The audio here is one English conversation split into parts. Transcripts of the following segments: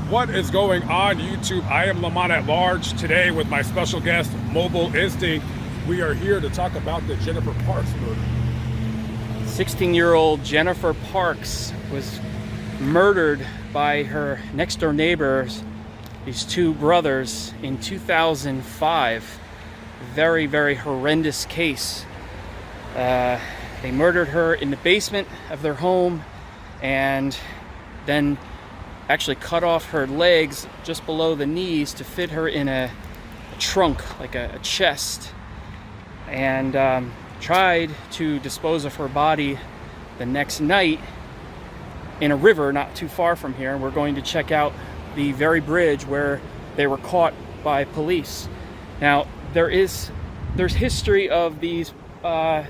What is going on YouTube? I am Lamont at large today with my special guest, Mobile Instinct. We are here to talk about the Jennifer Parks murder. 16-year-old Jennifer Parks was murdered by her next door neighbors, these two brothers, in 2005. Very, very horrendous case. They murdered her in the basement of their home and then actually cut off her legs just below the knees to fit her in a trunk, like a chest, and tried to dispose of her body the next night in a river not too far from here. We're going to check out the very bridge where they were caught by police. Now, there's history of these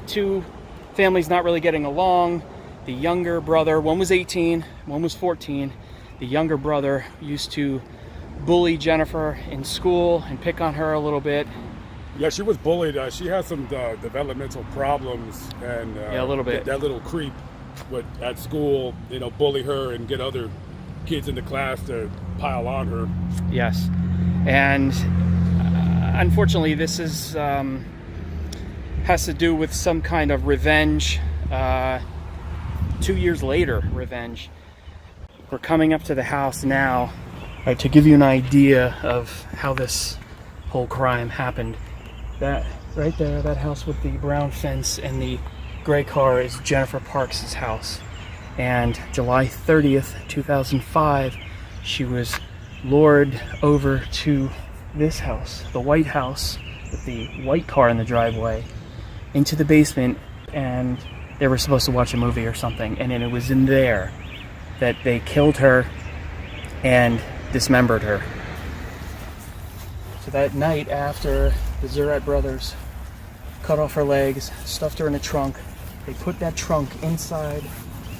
two families not really getting along. The younger brother, one was 18, one was 14. The younger brother used to bully Jennifer in school and pick on her a little bit. Yeah, she was bullied. She had some developmental problems, and yeah, a little bit. That little creep would at school, bully her and get other kids in the class to pile on her. Yes, and unfortunately, this is has to do with some kind of revenge. 2 years later, revenge. We're coming up to the house now, right, to give you an idea of how this whole crime happened. That right there, that house with the brown fence and the gray car, is Jennifer Parks' house. And July 30th, 2005, she was lured over to this house, the white house with the white car in the driveway, into the basement, and they were supposed to watch a movie or something, and then it was in there that they killed her and dismembered her. So that night, after the Zurette brothers cut off her legs, stuffed her in a trunk, they put that trunk inside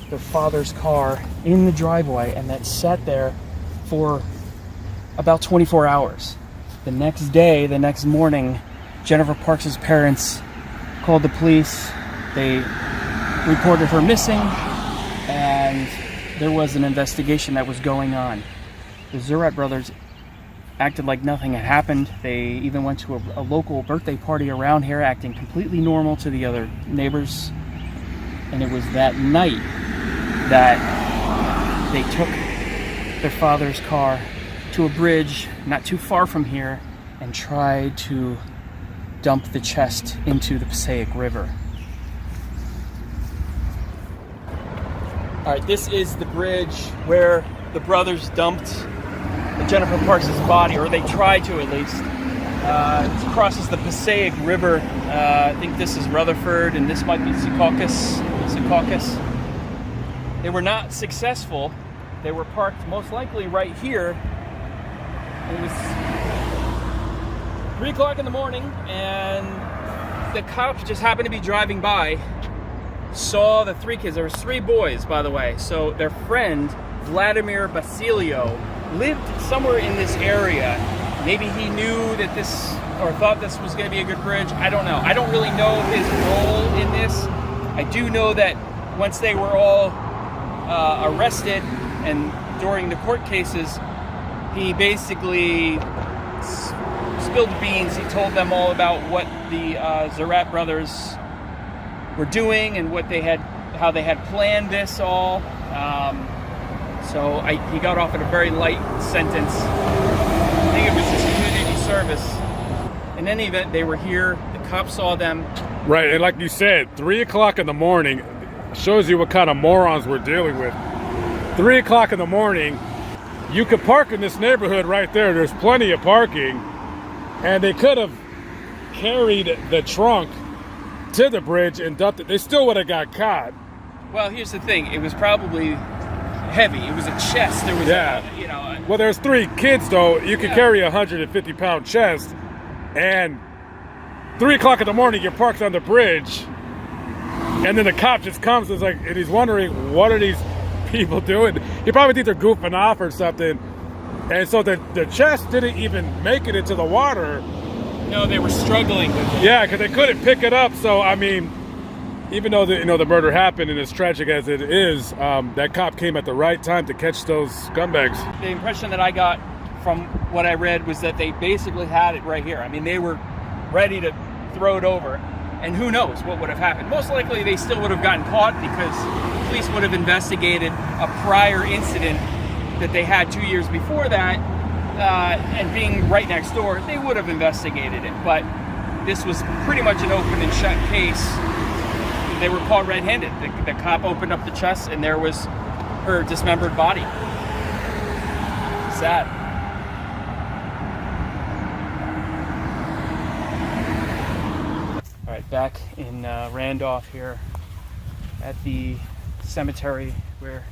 their father's car in the driveway, and that sat there for about 24 hours. The next day, the next morning, Jennifer Parks' parents called the police. They reported her missing, and there was an investigation that was going on. The Zurette brothers acted like nothing had happened. They even went to a local birthday party around here, acting completely normal to the other neighbors. And it was that night that they took their father's car to a bridge not too far from here and tried to dump the chest into the Passaic River. All right, this is the bridge where the brothers dumped Jennifer Parks' body, or they tried to at least. It crosses the Passaic River. I think this is Rutherford, and this might be Secaucus. They were not successful. They were parked most likely right here. It was 3 o'clock in the morning, and the cops just happened to be driving by, saw the 3 kids. There was 3 boys, by the way. So their friend, Vladimir Basilio, lived somewhere in this area. Maybe he knew that this, or thought this was going to be a good bridge. I don't know. I don't really know his role in this. I do know that once they were all arrested, and during the court cases, he basically spilled beans. He told them all about what the Zurette brothers were doing and how they had planned this all. So he got off at a very light sentence. I think it was just community service. In any event, they were here. The cops saw them. Right, and like you said, 3 o'clock in the morning shows you what kind of morons we're dealing with. 3 o'clock in the morning, you could park in this neighborhood right there. There's plenty of parking, and they could have carried the trunk to the bridge and dumped it. They still would have got caught. Well, here's the thing. It was probably heavy. It was a chest. There was well, there's 3 kids, though. You could carry a 150-pound chest, and 3 o'clock in the morning, you're parked on the bridge, and then the cop just comes and he's wondering, what are these people doing? He probably think they're goofing off or something. And so the chest didn't even make it into the water. No, they were struggling with it. Yeah, because they couldn't pick it up. So, I mean, even though the murder happened and as tragic as it is, that cop came at the right time to catch those scumbags. The impression that I got from what I read was that they basically had it right here. I mean, they were ready to throw it over, and who knows what would have happened. Most likely they still would have gotten caught because police would have investigated a prior incident that they had 2 years before that, and being right next door, they would have investigated it. But this was pretty much an open and shut case. They were caught red-handed. The cop opened up the chest, and there was her dismembered body. Sad. All right, back in Randolph here at the cemetery where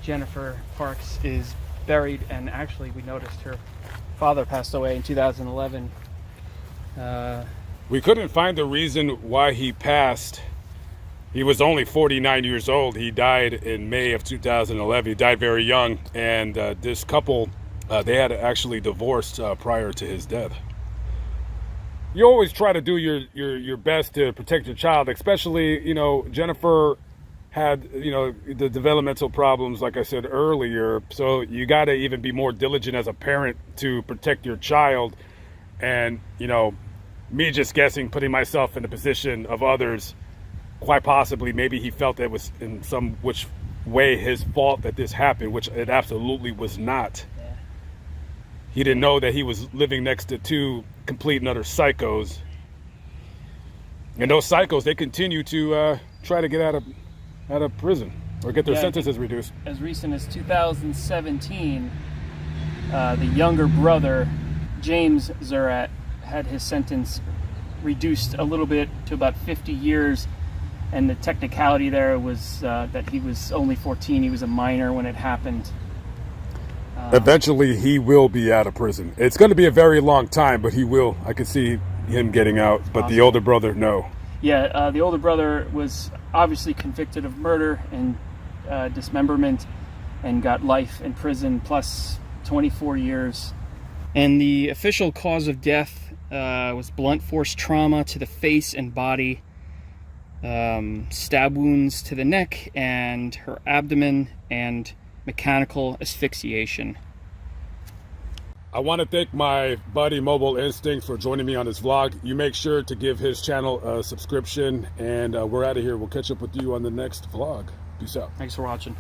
Jennifer Parks is buried, and actually we noticed her father passed away in 2011. We couldn't find the reason why he passed. He was only 49 years old. He died in May of 2011. He died very young, and this couple, they had actually divorced prior to his death. You always try to do your best to protect your child, especially, Jennifer had, the developmental problems, like I said earlier. So you got to even be more diligent as a parent to protect your child. And, me just guessing, putting myself in the position of others, quite possibly, maybe he felt it was in some which way his fault that this happened, which it absolutely was not. Yeah. He didn't know that he was living next to two complete and utter psychos. And those psychos, they continue to try to get out of prison or get their sentences reduced. As recent as 2017, the younger brother, James Zurat, had his sentence reduced a little bit to about 50 years. And the technicality there was that he was only 14. He was a minor when it happened. Eventually, he will be out of prison. It's going to be a very long time, but he will. I can see him getting out. But the older brother, no. Yeah, the older brother was obviously convicted of murder and dismemberment and got life in prison plus 24 years. And the official cause of death was blunt force trauma to the face and body, stab wounds to the neck and her abdomen, and mechanical asphyxiation. I want to thank my buddy Mobile Instinct for joining me on this vlog. You make sure to give his channel a subscription, and we're out of here. We'll catch up with you on the next vlog. Peace out. Thanks for watching.